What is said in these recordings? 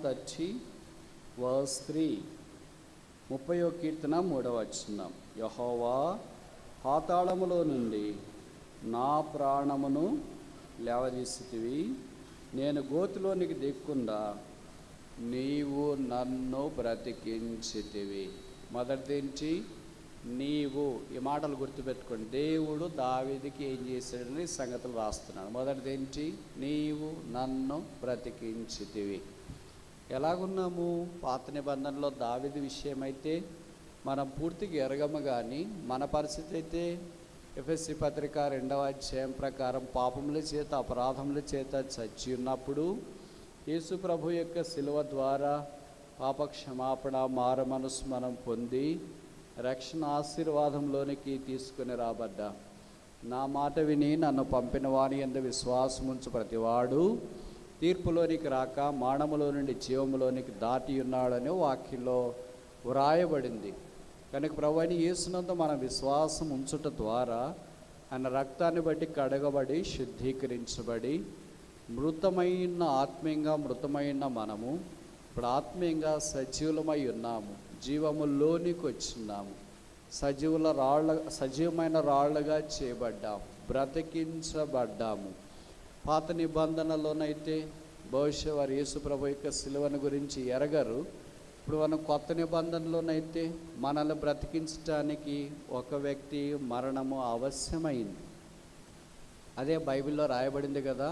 30 verse 3. 30వ కీర్తన 3వ వచనం. యెహోవా పాతాళములో నుండి నా ప్రాణమును లేవదీసితివి, నేను గోతిలోనికి దిక్కుండా నీవు నన్ను బ్రతికించితివి. మొదటిదేంటి? నీవు. ఈ మాటలు గుర్తుపెట్టుకోండి. దేవుడు దావీదుకి ఏం చేశాడని సంగతులు రాస్తున్నాడు. మొదటిదేంటి? నీవు నన్ను బ్రతికించితివి. ఎలాగున్నాము? పాత నిబంధనలో దావీదు విషయమైతే మనం పూర్తిగా ఎరగము, కానీ మన పరిస్థితి అయితే ఎఫెసీ పత్రిక 2వ అధ్యాయం ప్రకారం పాపముల చేత అపరాధముల చేత చచ్చి ఉన్నప్పుడు యేసు ప్రభు యొక్క శిలువ ద్వారా పాప క్షమాపణ మారు మనసు మనం పొంది రక్షణ ఆశీర్వాదంలోనికి తీసుకుని రాబడ్డా. నా మాట విని నన్ను పంపిన వాని యందు విశ్వాసముంచు ప్రతివాడు తీర్పులోనికి రాక మానములో నుండి జీవములోనికి దాటి ఉన్నాడని వాక్యంలో వ్రాయబడింది. కనుక ప్రభువైన యేసునందు మన విశ్వాసం ఉంచుట ద్వారా ఆయన రక్తాన్ని బట్టి కడగబడి శుద్ధీకరించబడి ఆత్మీయంగా మృతమైన మనము ఇప్పుడు ఆత్మీయంగా సజీవులమై ఉన్నాము. జీవములోనికి వచ్చినాము. సజీవమైన రాళ్ళుగా చేయబడ్డాము, బ్రతికించబడ్డాము. పాత నిబంధనలోనైతే బహుశా వారు యేసు ప్రభు యొక్క శిలువను గురించి ఎరగరు. ఇప్పుడు మనం కొత్త నిబంధనలోనైతే మనల్ని బ్రతికించడానికి ఒక వ్యక్తి మరణము అవశ్యమైంది. అదే బైబిల్లో రాయబడింది కదా,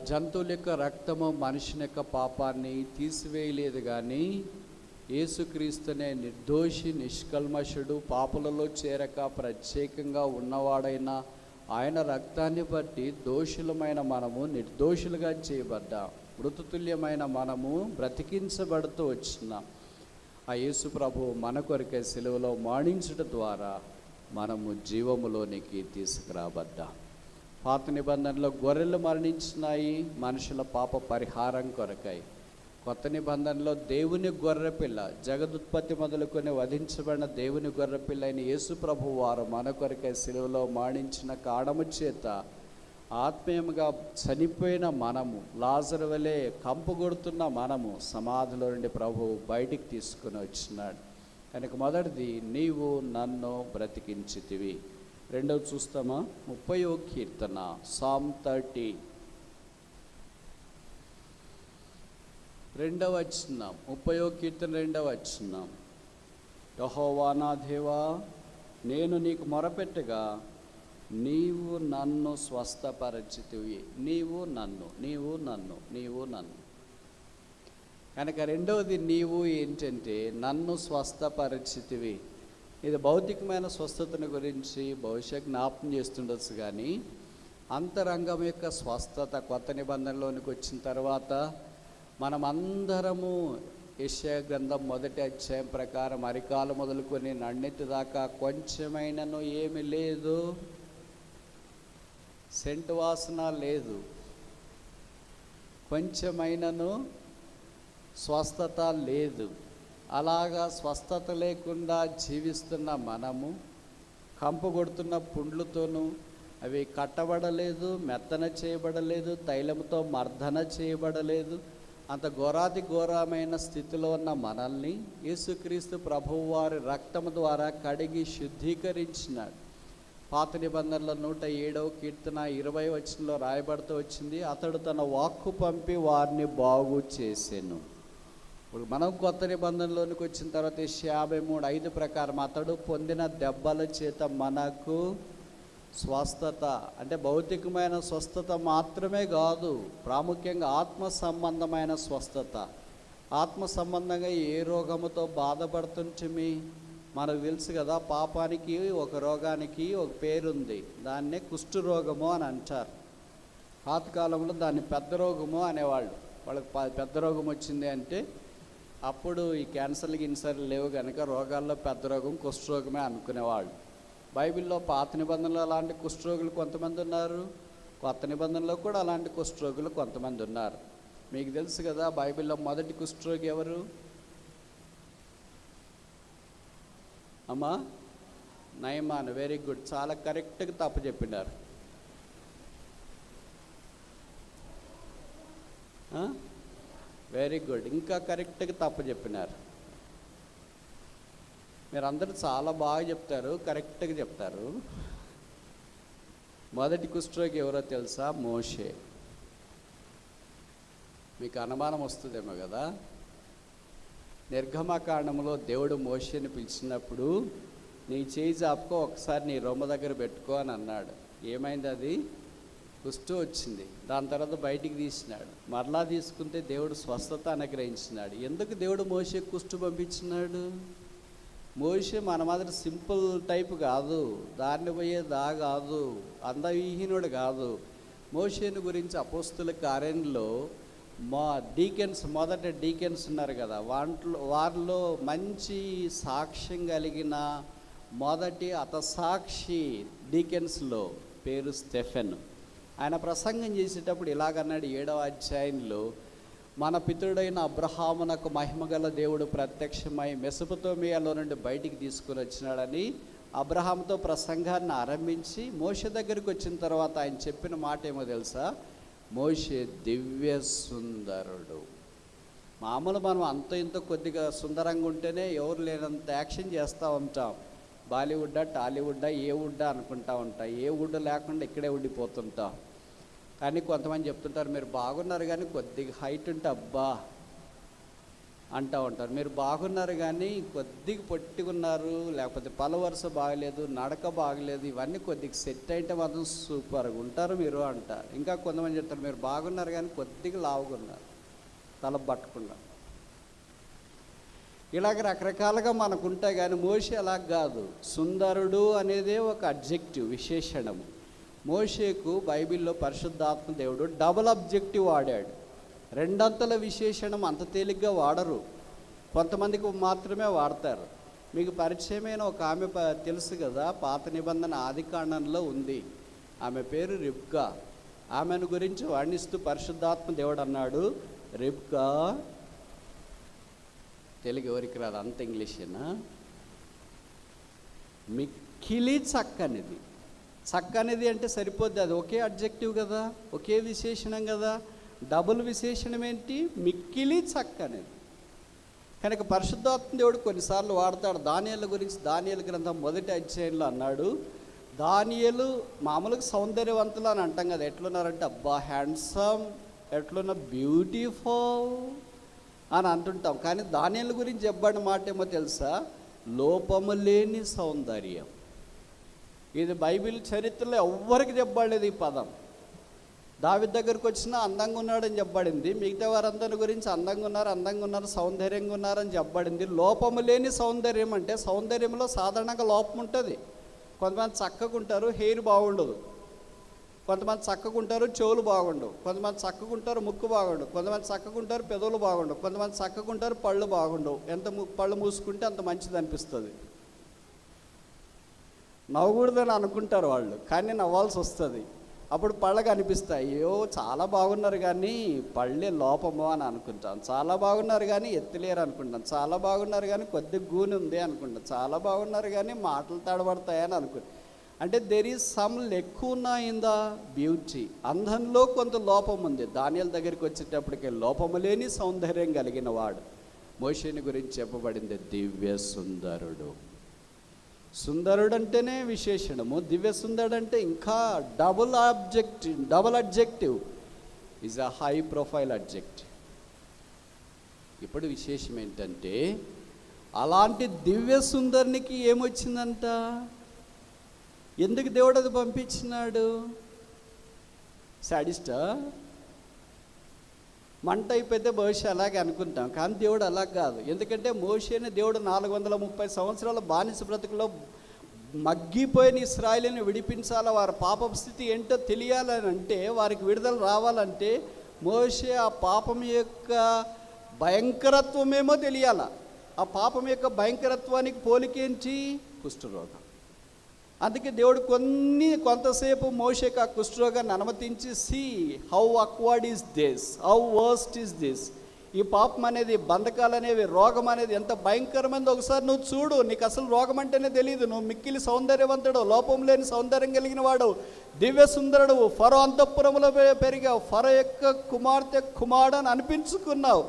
జంతువుల యొక్క రక్తము మనుషుని యొక్క పాపాన్ని తీసివేయలేదు, కానీ యేసుక్రీస్తునే నిర్దోషి నిష్కల్మషుడు పాపులలో చేరక ప్రత్యేకంగా ఉన్నవాడైన ఆయన రక్తాన్ని బట్టి దోషులమైన మనము నిర్దోషులుగా చేయబడ్డాం. మృతతుల్యమైన మనము బ్రతికించబడుతూ వచ్చినాం. ఆ యేసు ప్రభు మన కొరకే సిలువలో మరణించడం ద్వారా మనము జీవములోనికి తీసుకురాబడ్డాం. పాత నిబంధనలో గొర్రెలు మరణించినాయి మనుషుల పాప పరిహారం కొరకై. కొత్త నిబంధనలో దేవుని గొర్రెపిల్ల, జగదుత్పత్తి మొదలుకొని వధించబడిన దేవుని గొర్రెపిల్ల అయిన యేసు ప్రభు వారు మన కొరకై సిలువలో మరణించిన కారణము చేత ఆత్మీయంగా చనిపోయిన మనము, లాజరు వలె కంపుగొడుతున్న మనము సమాధిలో నుండి ప్రభు బయటికి తీసుకుని వచ్చినాడు. కనుక మొదటిది నీవు నన్ను బ్రతికించితివి. రెండవది చూస్తామా? 30వ కీర్తన సామ్ 30 2వ వచనం. 30వ కీర్తన 2వ వచనం. యెహోవా నా దేవా, నేను నీకు మొరపెట్టగా నీవు నన్ను స్వస్థపరచితివి. నీవు నన్ను. కనుక రెండవది నీవు ఏంటంటే నన్ను స్వస్థపరచితివి. ఇది భౌతికమైన స్వస్థతను గురించి బహుశా జ్ఞాపకం చేస్తుండొచ్చు, కానీ అంతరంగం యొక్క స్వస్థత కొత్త నిబంధనలోనికి వచ్చిన తర్వాత మనమందరము యెషయా గ్రంథం 1వ అధ్యాయం ప్రకారం అరికాలు మొదలుకొని నన్నెత్తి దాకా కొంచెమైనను ఏమి లేదు, సెంటు వాసన లేదు, కొంచెమైనను స్వస్థత లేదు. అలాగా స్వస్థత లేకుండా జీవిస్తున్న మనము కంపు కొడుతున్న పుండ్లతోనూ అవి కట్టబడలేదు, మెత్తన చేయబడలేదు, తైలంతో మర్దన చేయబడలేదు. అంత ఘోరమైన స్థితిలో ఉన్న మనల్ని యేసుక్రీస్తు ప్రభువు వారి రక్తము ద్వారా కడిగి శుద్ధీకరించినాడు. పాత నిబంధనల 107వ కీర్తన 20వ వచనంలో రాయబడుతూ వచ్చింది, అతడు తన వాక్కు పంపి వారిని బాగు చేసెను. ఇప్పుడు మనం కొత్త నిబంధనలోనికి వచ్చిన తర్వాత 53:5 ప్రకారం అతడు పొందిన దెబ్బల చేత మనకు స్వస్థత, అంటే భౌతికమైన స్వస్థత మాత్రమే కాదు, ప్రాముఖ్యంగా ఆత్మ సంబంధమైన స్వస్థత. ఆత్మ సంబంధంగా ఏ రోగముతో బాధపడుతుంటిమి మనకు తెలుసు కదా. పాపానికి ఒక రోగానికి ఒక పేరుంది, దాన్నే కుష్టు రోగము అని అంటారు. పాతకాలంలో దాన్ని పెద్ద రోగము అనేవాళ్ళు. వాళ్ళకి పెద్ద రోగం వచ్చింది అంటే అప్పుడు ఈ గిన్సర్లు లేవు కనుక రోగాల్లో పెద్ద రోగం కుష్ఠరోగమే అనుకునేవాళ్ళు. బైబిల్లో పాత నిబంధనలో అలాంటి కుష్ఠరోగులు కొంతమంది ఉన్నారు, కొత్త నిబంధనలో కూడా అలాంటి కుష్ఠరోగులు కొంతమంది ఉన్నారు. మీకు తెలుసు కదా, బైబిల్లో మొదటి కుష్ఠరోగి ఎవరు? అమ్మా నయమాన్. వెరీ గుడ్, చాలా కరెక్ట్గా తప్పు చెప్పినారు. వెరీ గుడ్, ఇంకా కరెక్ట్గా తప్పు చెప్పినారు. మీరు అందరూ చాలా బాగా చెప్తారు, కరెక్ట్గా చెప్తారు. మొదటి కుష్ఠరోగి ఎవరో తెలుసా? మోషే. మీకు అనుమానం వస్తుందేమో కదా. నిర్గమకాండంలో దేవుడు మోషేని పిలిచినప్పుడు నీ చేయి చాపుకో, ఒకసారి నీ రొమ్మ దగ్గర పెట్టుకో అని అన్నాడు. ఏమైంది? అది కుష్ఠు వచ్చింది. దాని తర్వాత బయటికి తీసినాడు. మరలా తీసుకుంటే దేవుడు స్వస్థత అనుగ్రహించినాడు. ఎందుకు దేవుడు మోషే కుష్ఠు పంపించినాడు? మోషే మన మాదిరి సింపుల్ టైప్ కాదు, దారిని పోయేదా కాదు, అందవిహీనుడు కాదు. మోషేని గురించి అపోస్తుల కార్యంలో మొదట డీకెన్స్ ఉన్నారు కదా, వారిలో మంచి సాక్ష్యం కలిగిన మొదటి హతసాక్షి డీకెన్స్లో పేరు స్టెఫెన్. ఆయన ప్రసంగం చేసేటప్పుడు ఇలాగన్నాడు 7వ అధ్యాయంలో, మన పితరుడైన అబ్రహామునకు మహిమగల దేవుడు ప్రత్యక్షమై మెసొపొతేమియాలో నుండి బయటికి తీసుకుని వచ్చినాడని అబ్రహాముతో ప్రసంగాన్ని ఆరంభించి మోషే దగ్గరికి వచ్చిన తర్వాత ఆయన చెప్పిన మాట ఏమో తెలుసా? మోషే దివ్య సుందరుడు. మామూలు మనం అంత ఇంత కొద్దిగా సుందరంగా ఉంటేనే ఎవరు లేనంత యాక్షన్ చేస్తూ ఉంటాం. బాలీవుడ్డా, టాలీవుడ్డా, ఏ వుడ్డా అనుకుంటా ఉంటాం. ఏ వుడ్ లేకుండా ఇక్కడే ఉండిపోతుంటాం. కానీ కొంతమంది చెప్తుంటారు, మీరు బాగున్నారు కానీ కొద్దిగా హైట్ ఉంటే అబ్బా అంటూ ఉంటారు. మీరు బాగున్నారు కానీ కొద్దిగా పొట్టుకున్నారు, లేకపోతే పలవరుస బాగలేదు, నడక బాగలేదు, ఇవన్నీ కొద్దిగా సెట్ అయితే మాత్రం సూపర్గా ఉంటారు మీరు అంటారు. ఇంకా కొంతమంది చెప్తారు, మీరు బాగున్నారు కానీ కొద్దిగా లావుగున్నారు, తల పట్టుకున్నారు. ఇలాగ రకరకాలుగా మనకుంటాయి. కానీ మోషే అలా కాదు. సుందరుడు అనేదే ఒక అడ్జెక్టివ్, విశేషణము. మోషేకు బైబిల్లో పరిశుద్ధాత్మ దేవుడు డబుల్ అబ్జెక్టివ్ వాడాడు. రెండంతల విశేషణం అంత తేలిగ్గా వాడరు, కొంతమందికి మాత్రమే వాడతారు. మీకు పరిచయమైన ఒక ఆమె తెలుసు కదా, పాత నిబంధన ఆదికాండంలో ఉంది. ఆమె పేరు రిబ్కా. ఆమెను గురించి వర్ణిస్తూ పరిశుద్ధాత్మ దేవుడు అన్నాడు, రిబ్కా, తెలుగు ఎవరికి రాదు, అంత ఇంగ్లీషేనా, మిక్కిలి చక్కనిది. చక్కనిది అంటే సరిపోద్ది, అది ఒకే అడ్జెక్టివ్ కదా, ఒకే విశేషణం కదా. డబుల్ విశేషణం ఏంటి? మిక్కిలి చక్కనిది. కనుక పరిశుద్ధాత్మ దేవుడు కొన్నిసార్లు వాడతాడు. దానియేలు గురించి దానియేలు గ్రంథం 1వ అధ్యాయంలో అన్నాడు, దానియేలు మామూలుగా సౌందర్యవంతులు అని అంటాం కదా, ఎట్లున్నారంటే అబ్బా హ్యాండ్సమ్, ఎట్లున్నా బ్యూటిఫుల్ అని అంటుంటాం. కానీ దానియేలు గురించి చెప్పబడిన మాట ఏమో తెలుసా? లోపము లేని సౌందర్యం. ఇది బైబిల్ చరిత్రలో ఎవ్వరికి చెప్పబడలేదు ఈ పదం. దావీదు దగ్గరకు వచ్చినా అందంగా ఉన్నాడని చెప్పబడింది. మిగతా వారందరి గురించి అందంగా ఉన్నారు, సౌందర్యంగా ఉన్నారని చెప్పబడింది. లోపము లేని సౌందర్యం అంటే సౌందర్యంలో సాధారణంగా లోపం ఉంటుంది. కొంతమంది చక్కగా ఉంటారు, హెయిర్ బాగుండదు. కొంతమంది చక్కగా ఉంటారు, చెవులు బాగుండవు. కొంతమంది చక్కగా ఉంటారు, ముక్కు బాగుండవు. కొంతమంది చక్కగా ఉంటారు, పెదవులు బాగుండవు. కొంతమంది చక్కగా ఉంటారు, పళ్ళు బాగుండవు. ఎంత పళ్ళు మూసుకుంటే అంత మంచిది అనిపిస్తుంది. నవ్వకూడదని అనుకుంటారు వాళ్ళు, కానీ నవ్వాల్సి వస్తుంది. అప్పుడు పళ్ళకు అనిపిస్తాయి, అయ్యో చాలా బాగున్నారు కానీ పళ్ళే లోపము అని అనుకుంటాం. చాలా బాగున్నారు కానీ ఎత్తులేరు అనుకుంటాం. చాలా బాగున్నారు కానీ కొద్దిగా గూని ఉంది అనుకుంటాం. చాలా బాగున్నారు కానీ మాటలు తడబడతాయని అనుకుంటాం. అంటే there is some lacuna in the beauty. అందంలో కొంత లోపం ఉంది. దానియేలు దగ్గరికి వచ్చేటప్పటికే లోపము లేని సౌందర్యం కలిగిన వాడు. మోషేని గురించి చెప్పబడింది దివ్య సుందరుడు. సుందరుడు అంటేనే విశేషణము, దివ్య సుందరుడు అంటే ఇంకా double adjective, is a high profile adjective. ఇప్పుడు విశేషం ఏంటంటే, అలాంటి దివ్య సుందరునికి ఏమొచ్చిందంట? ఎందుకు దేవుడు అది పంపించినాడు? సాడిస్టా? మంట అయిపోతే బహుశా అలాగే అనుకుంటాం, కానీ దేవుడు అలా కాదు. ఎందుకంటే మోషేని దేవుడు 430 సంవత్సరాల బానిస బ్రతుకులో మగ్గిపోయిన ఇశ్రాయేలుని విడిపించాలా, వారి పాపం స్థితి ఏంటో తెలియాలని అంటే, వారికి విడుదల రావాలంటే మోషే ఆ పాపం యొక్క భయంకరత్వమేమో తెలియాల. ఆ పాపం యొక్క భయంకరత్వానికి పోలికేంటి? కుష్ఠరోగం. అందుకే దేవుడు కొంతసేపు మోషేకి ఆ కుష్ఠరోగాన్ని అనుమతించి, see how awkward is this, how worst is this. ఈ పాపం అనేది, బంధకాలు అనేవి, రోగం అనేది ఎంత భయంకరమైనది ఒకసారి నువ్వు చూడు. నీకు అసలు రోగం అంటేనే తెలియదు. నువ్వు మిక్కిలి సౌందర్యవంతుడు, లోపం లేని సౌందర్యం కలిగిన వాడు, దివ్య సుందరుడు, ఫరో అంతఃపురములో పెరిగావు, ఫరో యొక్క కుమార్తె కుమారుడు అని అనిపించుకున్నావు.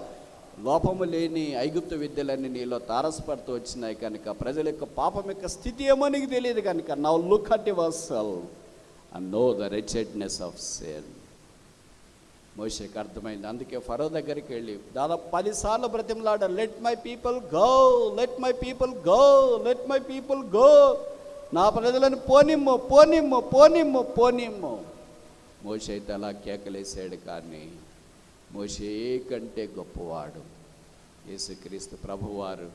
లోపము లేని ఐగుప్తు విద్యలన్నీ నీలో తారసపడుతూ వచ్చినాయి కనుక ప్రజల యొక్క పాపం యొక్క స్థితి ఏమో నీకు తెలియదు కనుక now look at yourself and know the wretchedness of sin. మోషేకి అర్థమైంది. అందుకే ఫరో దగ్గరికి వెళ్ళి దాదాపు 10 సార్లు బ్రతిమలాడ, let my people go, let my people go, let my people go, నా ప్రజలను పోనిమ్ము పోనిమ్ము పోనిమ్ము పోనిమ్ము. మోషే అయితే అలా కేకలేసాడు. కానీ మోషే కంటే గొప్పవాడు యేసుక్రీస్తు ప్రభువారు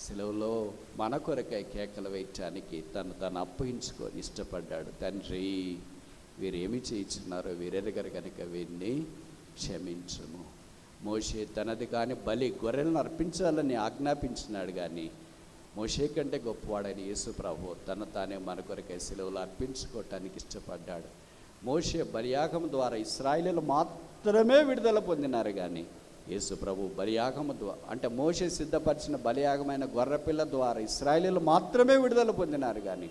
సిలువలో మన కొరకై కేకలు వేయటానికి తను అప్పగించుకొని ఇష్టపడ్డాడు. తండ్రి, వీరేమి చేయించున్నారో వీరెరగరు కనుక వీరిని క్షమించుము. మోషే తనది కానీ బలి గొర్రెలను అర్పించాలని ఆజ్ఞాపించినాడు. కానీ మోషే కంటే గొప్పవాడైన యేసు ప్రభు తానే మన కొరకై సిలువలో అర్పించుకోవటానికి ఇష్టపడ్డాడు. మోషే బలియాగం ద్వారా ఇశ్రాయేలీయులు మాత్రమే విడుదల పొందినారు. కానీ యేసు ప్రభు బలియాగము ద్వారా, అంటే మోషే సిద్ధపరిచిన బలియాగమైన గొర్రెపిల్ల ద్వారా ఇశ్రాయేలీయులు మాత్రమే విడుదల పొందినారు. కానీ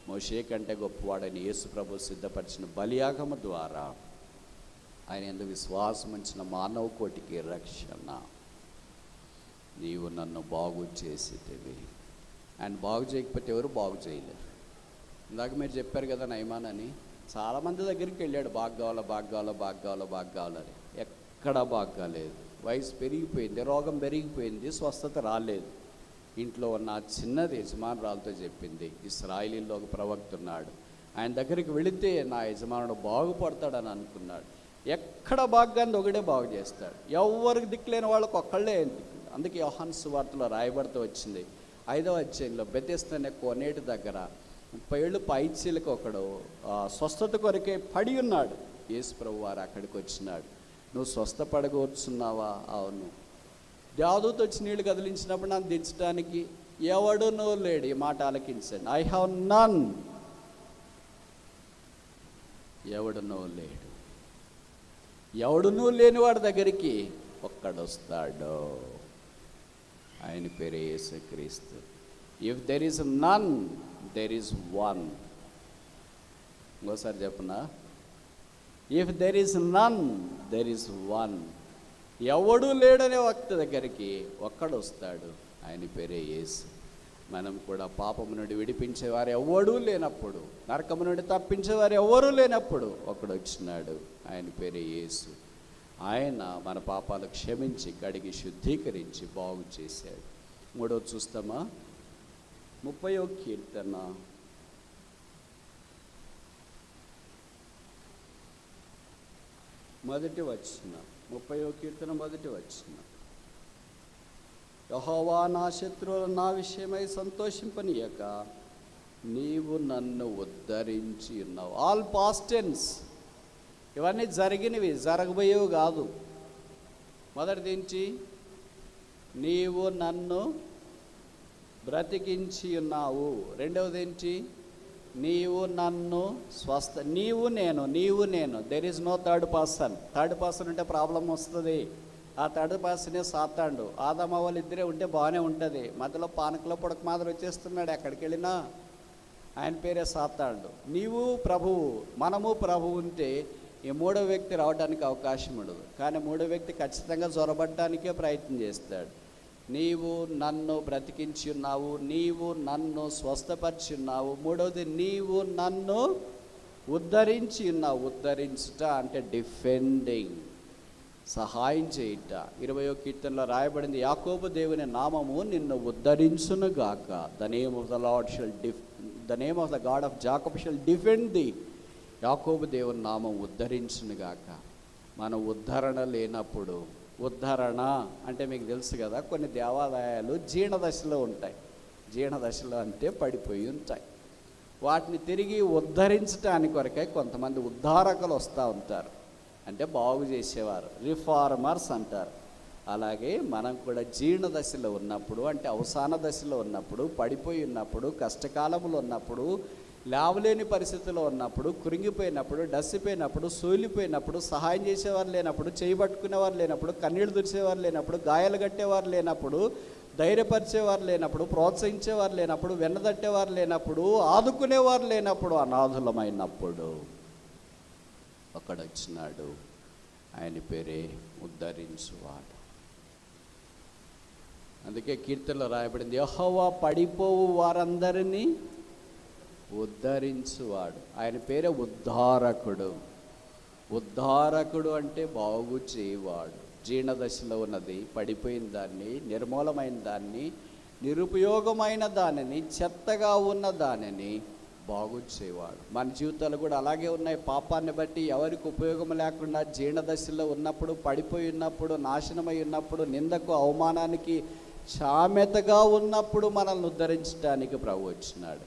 మోషే కంటే గొప్పవాడని యేసు ప్రభు సిద్ధపరిచిన బలియాగము ద్వారా ఆయన యందు విశ్వాసం ఉంచిన మానవ కోటికి రక్షణ. నీవు నన్ను బాగు చేసేటివి. ఆయన బాగు చేయకపోతే ఎవరు బాగు చేయలేరు. ఇందాక మీరు చెప్పారు కదా నయమాన్ అని, చాలామంది దగ్గరికి వెళ్ళాడు, బాగు కావాలని. ఎక్కడా బాగు కాలేదు. వయసు పెరిగిపోయింది, రోగం పెరిగిపోయింది, స్వస్థత రాలేదు. ఇంట్లో ఉన్న చిన్నది యజమానురాలతో చెప్పింది. ఇశ్రాయేలీయుల్లో ఒక ప్రవక్త ఉన్నాడు, ఆయన దగ్గరికి వెళితే నా యజమానుడు బాగుపడతాడని అనుకున్నాడు. ఎక్కడ బాగాన్ని ఒకడే బాగు చేస్తాడు. ఎవరికి దిక్కులేని వాళ్ళకు ఒక్కళ్ళే దిక్కు. అందుకే యోహాను సువార్తలో రాయబడుతూ వచ్చింది 5వ అధ్యాయంలో, బెతెస్దా అనే కోనేటి దగ్గర 30 ఏళ్ళు పైచీలకు ఒకడు స్వస్థత కొరకే పడి ఉన్నాడు. యేసు ప్రభు వారు అక్కడికి వచ్చినాడు. నువ్వు స్వస్థపడగోర్చున్నావా? అవును. దేవదూత వచ్చి నీళ్లు కదిలించినప్పుడు నన్ను దించడానికి ఎవడునూ లేడు. ఈ మాట ఆలకించండి. ఐ హ్యావ్ నన్. ఎవడునూ లేడు. ఎవడునూ లేని వాడి దగ్గరికి ఒక్కడొస్తాడు. ఆయన పేరే యేసుక్రీస్తు. If there is none, there is one. ఇంకోసారి చెప్పనా? If there is none, there is one. ఎవడూ లేడనే వ్యక్తి దగ్గరికి ఒక్కడు వస్తాడు. ఆయన పేరే యేసు. మనం కూడా పాపము నుండి విడిపించేవారు ఎవడూ లేనప్పుడు, నరకము నుండి తప్పించేవారు ఎవరూ లేనప్పుడు ఒకడు వచ్చినాడు. ఆయన పేరే యేసు. ఆయన మన పాపాలు క్షమించి కడిగి శుద్ధీకరించి బాగు చేశాడు. 3వది చూస్తామా? 30వ కీర్తన 1వ వచనం. 30వ కీర్తన 1వ వచనం. యెహోవా నా శత్రువులు నా విషయమై సంతోషింపనీయక నీవు నన్ను ఉద్ధరించి ఉన్నావు. All past tense. ఇవన్నీ జరిగినవి, జరగబోయేవి కాదు. మొదటిది ఏంటి? నీవు నన్ను బ్రతికించి ఉన్నావు. రెండవది ఏంటి? నీవు నన్ను నీవు నేను. There is no third person. Third person ఉంటే ప్రాబ్లం వస్తుంది. ఆ థర్డ్ పర్సనే సాతాండు. ఆదాము వాళ్ళు ఇద్దరే ఉంటే బాగానే ఉంటుంది. మధ్యలో పానకలో పొడక మాదిరి వచ్చేస్తున్నాడు ఎక్కడికి వెళ్ళినా. ఆయన పేరే సాతాండు. నీవు ప్రభువు, మనము ప్రభువు ఉంటే ఈ 3వ వ్యక్తి రావడానికి అవకాశం ఉండదు. కానీ 3వ వ్యక్తి ఖచ్చితంగా జొరబడ్డానికే ప్రయత్నం చేస్తాడు. నీవు నన్ను బ్రతికించి ఉన్నావు, నీవు నన్ను స్వస్థపరిచి ఉన్నావు. 3వది నీవు నన్ను ఉద్ధరించి ఉన్నావు. ఉద్ధరించుట అంటే డిఫెండింగ్, సహాయం చేయుట. 20వ కీర్తనలో రాయబడింది, యాకోబు దేవుని నామము నిన్ను ఉద్ధరించునుగాక. The name of the God of Jacob shall defend thee. యాకోబు దేవుని నామం ఉద్ధరించునుగాక. మనం ఉద్ధరణ లేనప్పుడు, ఉద్ధరణ అంటే మీకు తెలుసు కదా, కొన్ని దేవాలయాలు జీర్ణదశలో ఉంటాయి. జీర్ణదశలో అంటే పడిపోయి ఉంటాయి. వాటిని తిరిగి ఉద్ధరించడానికి కొరకై కొంతమంది ఉద్ధారకులు వస్తూ ఉంటారు. అంటే బాగు చేసేవారు, రిఫార్మర్స్ అంటారు. అలాగే మనం కూడా జీర్ణ దశలో ఉన్నప్పుడు, అంటే అవసాన దశలో ఉన్నప్పుడు, పడిపోయి ఉన్నప్పుడు, కష్టకాలంలో ఉన్నప్పుడు, లేవలేని పరిస్థితిలో ఉన్నప్పుడు, కురింగిపోయినప్పుడు, డస్సిపోయినప్పుడు, సూలిపోయినప్పుడు, సహాయం చేసేవారు లేనప్పుడు, చేయబట్టుకునేవారు లేనప్పుడు, కన్నీళ్ళు తుడిచేవారు లేనప్పుడు, గాయాలు కట్టేవారు లేనప్పుడు, ధైర్యపరిచేవారు లేనప్పుడు, ప్రోత్సహించేవారు లేనప్పుడు, వెన్నదట్టేవారు లేనప్పుడు, ఆదుకునేవారు లేనప్పుడు, అనాథులమైనప్పుడు ఒకడొచ్చినాడు. ఆయన పేరే ఉద్ధరించువాడు. అందుకే కీర్తనలో రాయబడింది, యెహోవా పడిపోవు వారందరినీ ఉద్ధరించువాడు. ఆయన పేరే ఉద్ధారకుడు. ఉద్ధారకుడు అంటే బాగు చేయవాడు. జీర్ణదశలో ఉన్నది, పడిపోయిన దాన్ని, నిర్మూలమైన దాన్ని, నిరుపయోగమైన దానిని, చెత్తగా ఉన్న దానిని బాగు చేయవాడు. మన జీవితాలు కూడా అలాగే ఉన్నాయి. పాపాన్ని బట్టి ఎవరికి ఉపయోగం లేకుండా జీర్ణదశలో ఉన్నప్పుడు, పడిపోయి ఉన్నప్పుడు, నాశనమై ఉన్నప్పుడు, నిందకు అవమానానికి సామెతగా ఉన్నప్పుడు మనల్ని ఉద్ధరించడానికి ప్రభు వచ్చినాడు.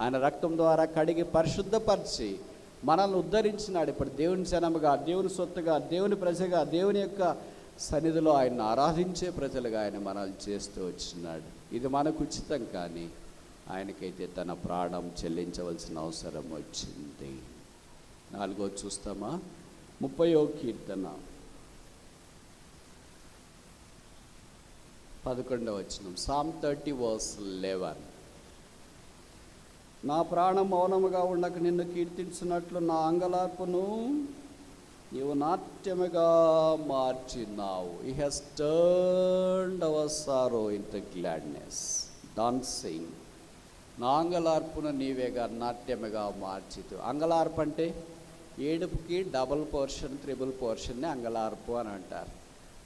ఆయన రక్తం ద్వారా కడిగి పరిశుద్ధపరిచి మనల్ని ఉద్ధరించినాడు. ఇప్పుడు దేవుని జనముగా, దేవుని సొత్తుగా, దేవుని ప్రజగా, దేవుని యొక్క సన్నిధిలో ఆయన ఆరాధించే ప్రజలుగా ఆయన మనల్ని చేస్తూ వచ్చినాడు. ఇది మనకు ఉచితం, కానీ ఆయనకైతే తన ప్రాణం చెల్లించవలసిన అవసరం వచ్చింది. 4వ చూస్తామా? 30వ కీర్తన 11వ వచనం. Psalm 30 verse 11. నా ప్రాణం మౌనముగా ఉండక నిన్ను కీర్తించినట్లు నా అంగలార్పును నీవు నాట్యముగా మార్చినావు. He has turned our sorrow into gladness. Dancing. నా అంగలార్పును నీవేగా నాట్యముగా మార్చితు. అంగలార్పు అంటే ఏడుపుకి డబుల్ పోర్షన్, త్రిబుల్ పోర్షన్ని అంగలార్పు అని అంటారు.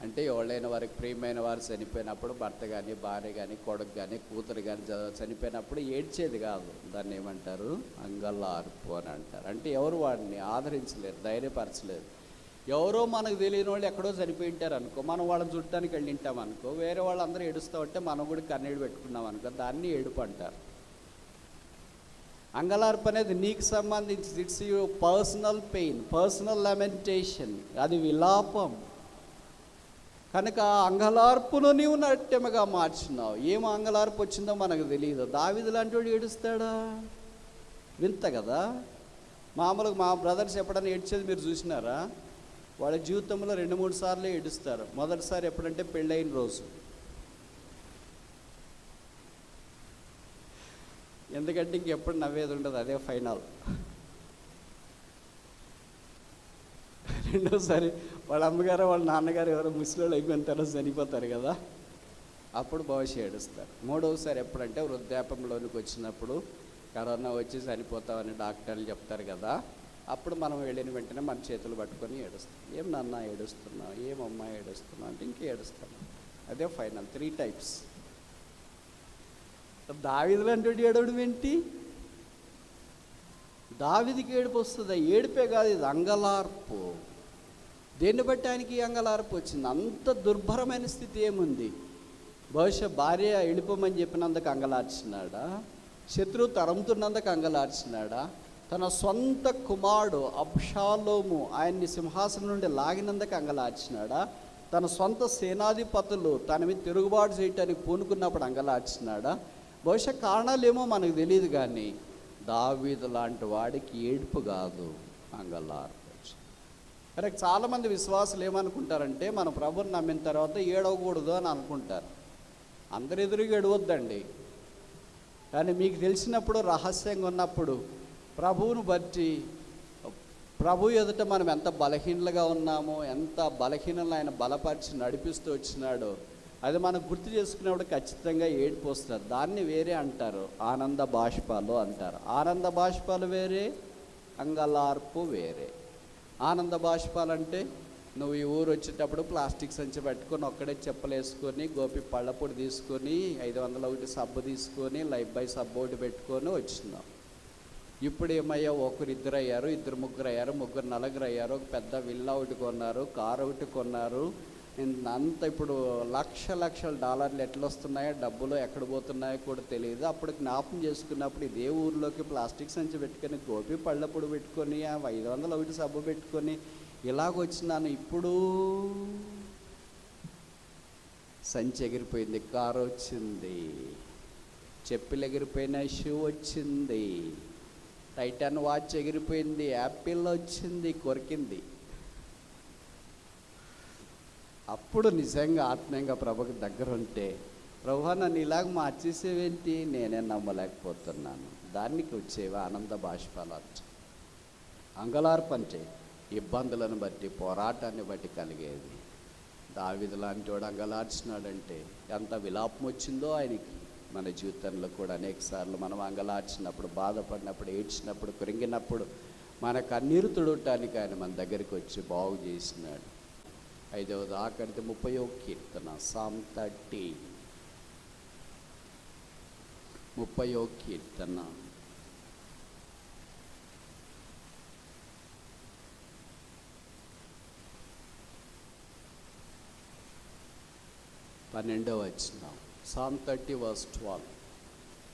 అంటే ఎవరైనా వారికి ప్రియమైన వారు చనిపోయినప్పుడు, భర్త కానీ, భార్య కానీ, కొడుకు కానీ, కూతురు కానీ చనిపోయినప్పుడు ఏడ్చేది కాదు, దాన్ని ఏమంటారు? అంగలార్పు అని అంటారు. అంటే ఎవరు వాడిని ఆదరించలేరు, ధైర్యపరచలేరు. ఎవరో మనకు తెలియని వాళ్ళు ఎక్కడో చనిపోయి ఉంటారు అనుకో, మనం వాళ్ళని చుట్టానికి వెళ్ళి ఉంటాం అనుకో, వేరే వాళ్ళందరూ ఏడుస్తూ ఉంటే మనం కూడా కన్నీళ్ళు పెట్టుకున్నాం అనుకో, దాన్ని ఏడుపు అంటారు. అంగలార్పు అనేది నీకు సంబంధించి, it's your personal pain, personal lamentation, అది విలాపం. కనుక అంగలార్పును నీవు నాట్యముగా మార్చినావు. ఏం అంగలార్పు వచ్చిందో మనకు తెలియదు. దావీదు లాంటి వాడు ఏడుస్తాడా? వింత కదా. మామూలుగా మా బ్రదర్స్ ఎప్పుడైనా ఏడ్చేది మీరు చూసినారా? వాళ్ళ జీవితంలో 2-3 సార్లు ఏడుస్తారు. మొదటిసారి ఎప్పుడంటే పెళ్ళైన రోజు. ఎందుకంటే ఇంకెప్పుడు నవ్వేది ఉండదు, అదే ఫైనల్. రెండోసారి వాళ్ళ అమ్మగారు, వాళ్ళ నాన్నగారు ఎవరో ముసలిళ్ళు అయిపోయిన తర్వాత చనిపోతారు కదా, అప్పుడు భవిష్య ఏడుస్తారు. మూడవసారి ఎప్పుడంటే వృద్ధాప్యంలోనికి వచ్చినప్పుడు, కరోనా వచ్చి చనిపోతామని డాక్టర్లు చెప్తారు కదా, అప్పుడు మనం వెళ్ళిన వెంటనే మన చేతులు పట్టుకొని ఏడుస్తాం. ఏం నాన్న ఏడుస్తున్నావు, ఏమమ్మా ఏడుస్తున్నావు అంటే ఇంకే ఏడుస్తాను. అదే ఫైనల్. 3 టైప్స్. దావీదు లాంటి ఏడవడం ఏంటి? దావీదుకి ఏడుపు వస్తుంది. ఏడుపే కాదు, ఇది అంగలార్పు. దేన్ని బట్టి ఆయనకి అంగలార్పు వచ్చింది? అంత దుర్భరమైన స్థితి ఏముంది? బహుశా భార్య వెళ్ళిపోమని చెప్పినందుకు అంగలార్చినాడా? శత్రువు తరంతున్నందుకు అంగలార్చినాడా? తన సొంత కుమారుడు అబ్షాలోము ఆయన్ని సింహాసనం నుండి లాగినందుకు అంగలార్చినాడా? తన సొంత సేనాధిపతులు తన మీద తిరుగుబాటు చేయటానికి పూనుకున్నప్పుడు అంగలార్చినాడా? బహుశా కారణాలేమో మనకు తెలియదు, కానీ దావీదు లాంటి వాడికి ఏడుపు కాదు, అంగలార్పు. కరెక్ట్. చాలామంది విశ్వాసులు ఏమనుకుంటారంటే, మన ప్రభుని నమ్మిన తర్వాత ఏడవకూడదు అని అనుకుంటారు. అందరు ఎదురుగా ఏడవద్దండి, కానీ మీకు తెలిసినప్పుడు, రహస్యంగా ఉన్నప్పుడు, ప్రభువును బట్టి, ప్రభు ఎదుట మనం ఎంత బలహీనలుగా ఉన్నామో, ఎంత బలహీనలు ఆయన బలపరిచి నడిపిస్తూ వచ్చినాడో, అది మనం గుర్తు చేసుకునేప్పుడు ఖచ్చితంగా ఏడుపు వస్తారు. దాన్ని వేరే అంటారు, ఆనంద బాష్పాలు అంటారు. ఆనంద బాష్పాలు వేరే, అంగలార్పు వేరే. ఆనంద బాష్పాలంటే నువ్వు ఈ ఊరు వచ్చేటప్పుడు ప్లాస్టిక్ సంచి పెట్టుకొని, ఒక్కడే చెప్పులు వేసుకొని, గోపి పళ్ళపొడి తీసుకొని, 501 సబ్బు తీసుకొని, లైఫ్ బాయ్ సబ్బు ఒకటి పెట్టుకొని వచ్చినావు. ఇప్పుడు ఏమయ్యా, 1-2 అయ్యారు, 2-3 అయ్యారు, 3-4 అయ్యారు, ఒక పెద్ద విల్లా ఒకటి కొన్నారు, కారు ఒకటి కొన్నారు. అంత ఇప్పుడు లక్షల డాలర్లు ఎట్లా వస్తున్నాయో, డబ్బులు ఎక్కడ పోతున్నాయో కూడా తెలియదు. అప్పుడు జ్ఞాపకం చేసుకున్నప్పుడు ఇదే ఊరిలోకి ప్లాస్టిక్ సంచి పెట్టుకొని, గోపి పళ్ళపొడి పెట్టుకొని, 501 సబ్బు పెట్టుకొని ఇలాగొచ్చినాను. ఇప్పుడు సంచి ఎగిరిపోయింది, కారు వచ్చింది, చెప్పులు ఎగిరిపోయినాయి, షూ వచ్చింది, టైటాన్ వాచ్ ఎగిరిపోయింది, యాపిల్ వచ్చింది, కొరికింది. అప్పుడు నిజంగా ఆత్మీయంగా ప్రభుకి దగ్గర ఉంటే, ప్రభు నన్ను ఇలాగ మార్చేసేవేంటి, నేనే నమ్మలేకపోతున్నాను, దానికి వచ్చేవి ఆనంద బాష్పాలు. అంగలార్పు అంటే ఇబ్బందులను బట్టి, పోరాటాన్ని బట్టి కలిగేది. దావీదు లాంటి వాడు అంగలార్చినాడంటే ఎంత విలాపం వచ్చిందో ఆయనకి. మన జీవితంలో కూడా అనేక సార్లు మనం అంగలార్చినప్పుడు, బాధపడినప్పుడు, ఏడ్చినప్పుడు, కృంగినప్పుడు మన కన్నీరు తుడవటానికి ఆయన మన దగ్గరికి వచ్చి బాగు చేసినాడు. 5వది ఆఖరిది 30వ కీర్తన, Psalm 30, 30వ కీర్తన. పన్నెండవ వచనం, Psalm 30 verse 12.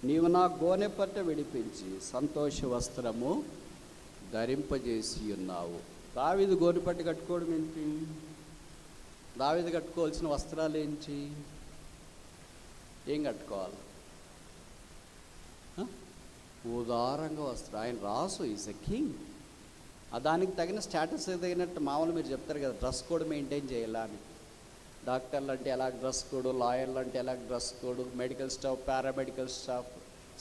నీవు నా గోనె పట్ట విడిపించి సంతోష వస్త్రము ధరింపజేసి ఉన్నావు. దావీదు గోనె పట్ట కట్టుకోవడం ఏంటి? దావీదు కట్టుకోవాల్సిన వస్త్రాలు ఏంటి? ఏం కట్టుకోవాలి? ఉదారంగా వస్త్రం. ఆయన రాసు ఈజ్ ఎ కింగ్. దానికి తగిన స్టేటస్ తగినట్టు మామూలు మీరు చెప్తారు కదా, డ్రెస్ కోడ్ మెయింటైన్ చేయాలా అని. డాక్టర్లు అంటే ఎలా డ్రెస్ కోడ్, లాయర్లు అంటే ఎలా dress code, medical staff, paramedical staff,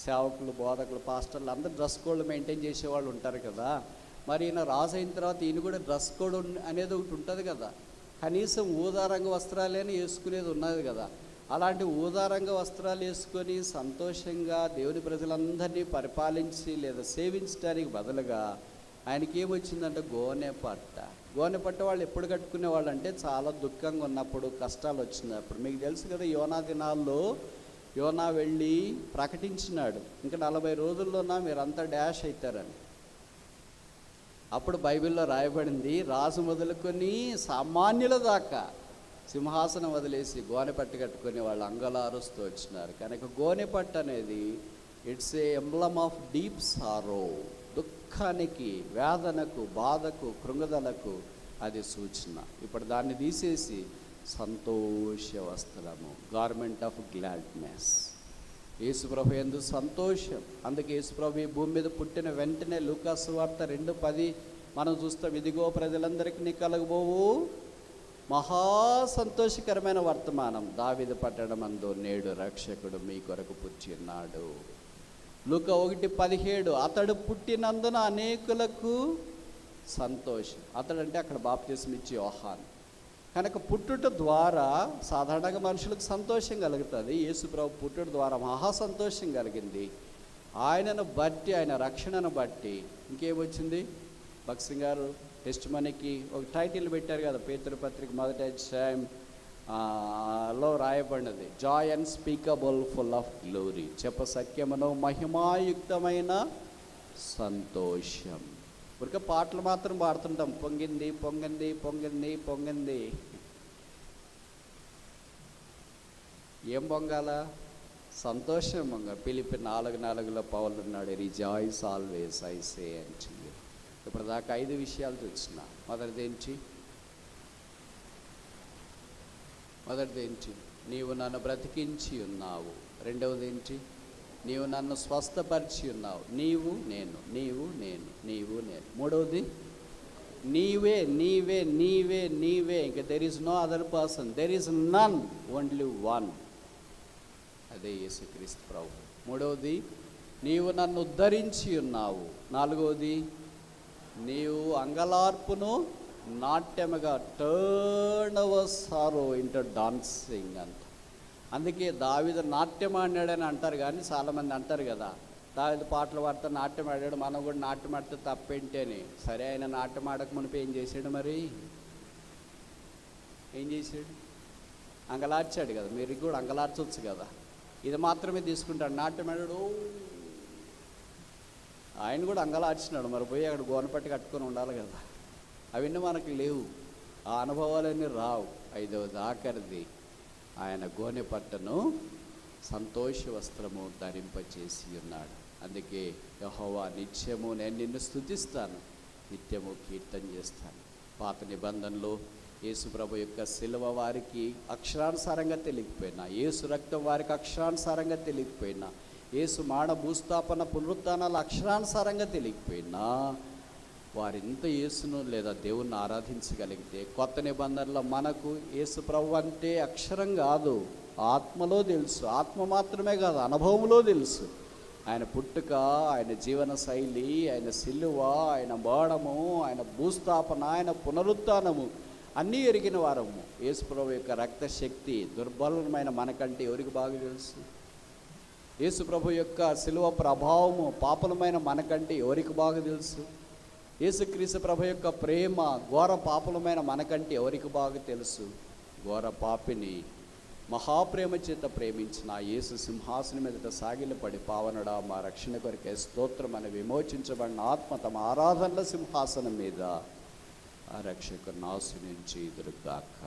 సేవకులు, బోధకులు, పాస్టర్లు అందరూ డ్రెస్ కోడ్ మెయింటైన్ చేసేవాళ్ళు ఉంటారు కదా. మరి ఈయన రాజు అయిన తర్వాత ఈయన కూడా డ్రెస్ కోడ్ అనేది ఒకటి ఉంటుంది కదా. కనీసం ఊదారంగ వస్త్రాలేని వేసుకునేది ఉన్నది కదా. అలాంటి ఊదారంగ వస్త్రాలు వేసుకొని సంతోషంగా దేవుని ప్రజలందరినీ పరిపాలించి లేదా సేవించడానికి బదులుగా ఆయనకి ఏమొచ్చిందంటే గోనె పట్ట. గోనె పట్ట వాళ్ళు ఎప్పుడు కట్టుకునే వాళ్ళు అంటే చాలా దుఃఖంగా ఉన్నప్పుడు, కష్టాలు వచ్చినప్పుడు. మీకు తెలుసు కదా, యోనా దినాల్లో యోనా వెళ్ళి ప్రకటించినాడు, ఇంకా 40 రోజుల్లోనా మీరంతా డాష్ అవుతారని. అప్పుడు బైబిల్లో రాయబడింది, రాజు మొదలుకొని సామాన్యుల దాకా సింహాసనం వదిలేసి గోనె పట్టు కట్టుకుని వాళ్ళు అంగలారుస్తూ వచ్చినారు. కనుక గోనె పట్టు అనేది it's a emblem of deep sorrow. దుఃఖానికి, వేదనకు, బాధకు, కృంగుదలకు అది సూచన. ఇప్పుడు దాన్ని తీసేసి సంతోష వస్త్రము, గార్మెంట్ ఆఫ్ గ్లాడ్నెస్. యేసుప్రభు యందు సంతోషం. అందుకే యేసుప్రభు ఈ భూమి మీద పుట్టిన వెంటనే లూకా సువార్త 2:10 మనం చూస్తాం, ఇదిగో ప్రజలందరికీ కలగబోవు మహా సంతోషకరమైన వర్తమానం, దావీదు పట్టణమందు నేడు రక్షకుడు మీ కొరకు పుట్టినాడు. లూకా 1:17 అతడు పుట్టినందున అనేకులకు సంతోషం. అతడంటే అక్కడ బాప్తిస్మం ఇచ్చి యోహాను. కనుక పుట్టుట ద్వారా సాధారణంగా మనుషులకు సంతోషం కలుగుతుంది. యేసుప్రభు పుట్టుట ద్వారా మహా సంతోషం కలిగింది. ఆయనను బట్టి, ఆయన రక్షణను బట్టి ఇంకేమొచ్చింది? భక్సింగ్ గారు టెస్ట్ మనీకి ఒక టైటిల్ పెట్టారు కదా, పేతురు పత్రిక 1వ అధ్యాయం లో రాయబడినది, joy unspeakable full of glory. చెప్ప సత్యమును మహిమాయుక్తమైన సంతోషం. ఊరికే పాటలు మాత్రం పాడుతుంటాం, పొంగింది పొంగింది పొంగింది పొంగింది. ఏం పొంగాల? సంతోషం పొంగ. ఫిలిప్పీ 4:4 పౌలు ఉన్నాడు, రిజాయిస్ ఆల్వేస్ ఐ సే అంటూ. ఇప్పుడు దాకా 5 విషయాలు చూసిన. మొదటిది ఏంటి? నీవు నన్ను బ్రతికించి ఉన్నావు. రెండవది ఏంటి? నీవు నన్ను స్వస్థపరిచి ఉన్నావు. నీవు నేను, నీవు నేను, నీవు నేను. మూడవది నీవే నీవే నీవే నీవే. ఇంకా there is no other person, there is none, only one. అదే యేసుక్రీస్తు ప్రభు. మూడవది నీవు నన్ను ఉద్ధరించి ఉన్నావు. నాలుగవది నీవు అంగలార్పును నాట్యముగా, turn our sorrow into dancing అంట. అందుకే దావీదు నాట్యం ఆడాడని అంటారు, కానీ చాలామంది అంటారు కదా, దావీదు పాటలు పాడితే నాట్యం ఆడాడు, మనం కూడా నాట్యం ఆడితే తప్పేంటి అని. సరే, ఆయన నాట్యం ఆడక మునిపి ఏం చేశాడు? మరి ఏం చేశాడు? అంగలార్చాడు కదా. మీరు కూడా అంగలార్చవచ్చు కదా. ఇది మాత్రమే తీసుకుంటాడు, నాట్యం ఆడాడు. ఆయన కూడా అంగలార్చినాడు, మరి పోయి అక్కడ గోనపట్టి కట్టుకొని ఉండాలి కదా. అవన్నీ మనకు లేవు, ఆ అనుభవాలన్నీ రావు. 5వది ఆఖరిది, ఆయన గోనె పట్టను సంతోష వస్త్రము ధరింపచేసి ఉన్నాడు. అందుకే యెహోవా నిత్యము నేను నిన్ను స్తుతిస్తాను, నిత్యము కీర్తన చేస్తాను. పాత నిబంధనలో యేసుప్రభు యొక్క శిలువ వారికి అక్షరానుసారంగా తెలియకపోయినా, యేసు రక్తం వారికి అక్షరానుసారంగా తెలియకపోయినా, యేసు మాన భూస్థాపన పునరుత్థానాలు అక్షరానుసారంగా తెలియకపోయినా, వారింత యేసును లేదా దేవుణ్ణి ఆరాధించగలిగితే, కొత్త నిబంధనలో మనకు యేసు ప్రభు అంటే అక్షరం కాదు, ఆత్మలో తెలుసు. ఆత్మ మాత్రమే కాదు, అనుభవంలో తెలుసు. ఆయన పుట్టుక, ఆయన జీవన శైలి, ఆయన సిలువ, ఆయన మరణము, ఆయన భూస్థాపన, ఆయన పునరుత్థానము, అన్నీ ఎరిగిన వారము. యేసుప్రభు యొక్క రక్త శక్తి దుర్బలమైన మనకంటే ఎవరికి బాగా తెలుసు? యేసుప్రభు యొక్క శిలువ ప్రభావము పాపలమైన మనకంటే ఎవరికి బాగా తెలుసు? యేసుక్రీస్తు ప్రభు యొక్క ప్రేమ ఘోర పాపలమైన మనకంటే ఎవరికి బాగా తెలుసు? ఘోర పాపిని మహాప్రేమ చేత ప్రేమించిన యేసు సింహాసనం మీదట సాగిలపడి, పావనడా మా రక్షణ కొరకే స్తోత్రం అని విమోచించబడిన ఆత్మ తమ ఆరాధనల సింహాసనం మీద ఆ రక్షకుని ఆశీర్వదించి ఎదురుగాక.